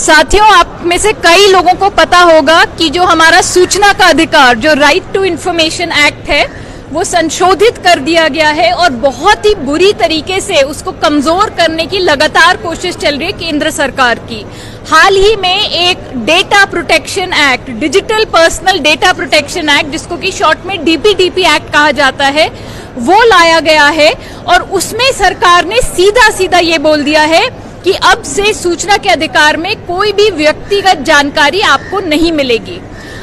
साथियों, आप में से कई लोगों को पता होगा कि जो हमारा सूचना का अधिकार, जो राइट टू इंफॉर्मेशन एक्ट है, वो संशोधित कर दिया गया है और बहुत ही बुरी तरीके से उसको कमजोर करने की लगातार कोशिश चल रही है केंद्र सरकार की। हाल ही में एक data protection act, digital personal data protection act, जिसको कि शॉर्ट में डीपीडीपी एक्ट कहा जाता है, वो लाया गया है और उसमें सरकार ने सीधा सीधा ये बोल दिया है कि अब से सूचना के अधिकार में कोई भी व्यक्तिगत जानकारी आपको नहीं मिलेगी।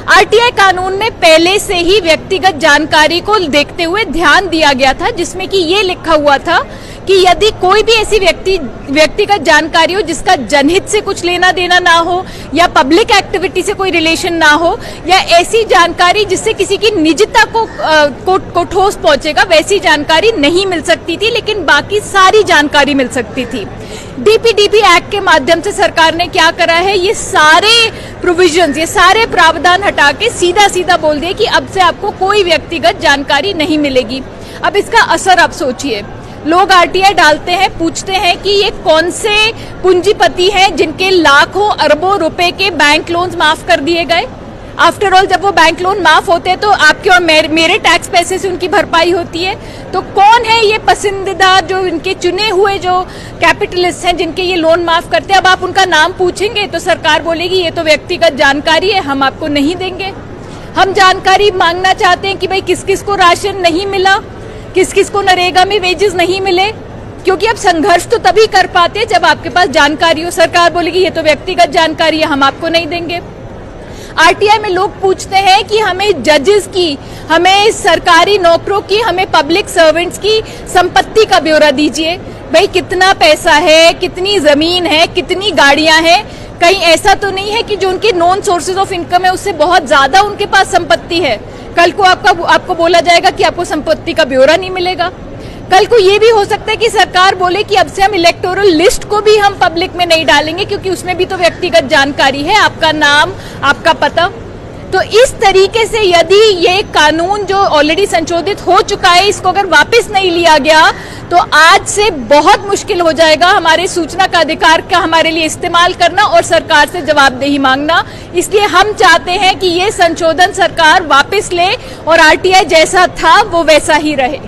आरटीआई कानून में पहले से ही व्यक्तिगत जानकारी को देखते हुए ध्यान दिया गया था, जिसमें कि ये लिखा हुआ था कि यदि कोई भी ऐसी व्यक्तिगत जानकारी हो जिसका जनहित से कुछ लेना देना ना हो या पब्लिक एक्टिविटी से कोई रिलेशन ना हो या ऐसी जानकारी जिससे किसी की निजता को ठोस पहुंचेगा, वैसी जानकारी नहीं मिल सकती थी, लेकिन बाकी सारी जानकारी मिल सकती थी। डीपीडीपी एक्ट के माध्यम से सरकार ने क्या करा है, ये सारे प्रोविजंस, ये सारे प्रावधान हटा के सीधा सीधा बोल दिए कि अब से आपको कोई व्यक्तिगत जानकारी नहीं मिलेगी। अब इसका असर आप सोचिए, लोग आरटीआई डालते हैं, पूछते हैं कि ये कौन से पूंजीपति हैं जिनके लाखों अरबों रुपए के बैंक लोन्स माफ कर दिए गए। आफ्टर ऑल, जब वो बैंक लोन माफ होते हैं तो आपके और मेरे टैक्स पैसे से उनकी भरपाई होती है। तो कौन है ये पसंदीदा, जो इनके चुने हुए जो कैपिटलिस्ट हैं जिनके ये लोन माफ करते हैं? अब आप उनका नाम पूछेंगे तो सरकार बोलेगी ये तो व्यक्तिगत जानकारी है, हम आपको नहीं देंगे। हम जानकारी मांगना चाहते हैं कि भाई किस किस को राशन नहीं मिला, किस किस को नरेगा में वेजेस नहीं मिले, क्योंकि अब संघर्ष तो तभी कर पाते हैं जब आपके पास जानकारी हो। सरकार बोलेगी ये तो व्यक्तिगत जानकारी है, हम आपको नहीं देंगे। आरटीआई में लोग पूछते हैं कि हमें जजेस की, हमें सरकारी नौकरों की, हमें पब्लिक सर्वेंट्स की संपत्ति का ब्यौरा दीजिए। भाई कितना पैसा है, कितनी जमीन है, कितनी गाड़ियां हैं? कहीं ऐसा तो नहीं है कि जो उनके नॉन सोर्सेज ऑफ इनकम है उससे बहुत ज्यादा उनके पास संपत्ति है? कल को आपको बोला जाएगा कि आपको संपत्ति का ब्यौरा नहीं मिलेगा। कल को ये भी हो सकता है कि सरकार बोले कि अब से हम इलेक्टोरल लिस्ट को भी हम पब्लिक में नहीं डालेंगे, क्योंकि उसमें भी तो व्यक्तिगत जानकारी है, आपका नाम, आपका पता। तो इस तरीके से यदि ये कानून जो ऑलरेडी संशोधित हो चुका है, इसको अगर वापस नहीं लिया गया तो आज से बहुत मुश्किल हो जाएगा हमारे सूचना का अधिकार का हमारे लिए इस्तेमाल करना और सरकार से जवाबदेही मांगना। इसलिए हम चाहते हैं कि ये संशोधन सरकार वापस ले और आरटीआई जैसा था वो वैसा ही रहे।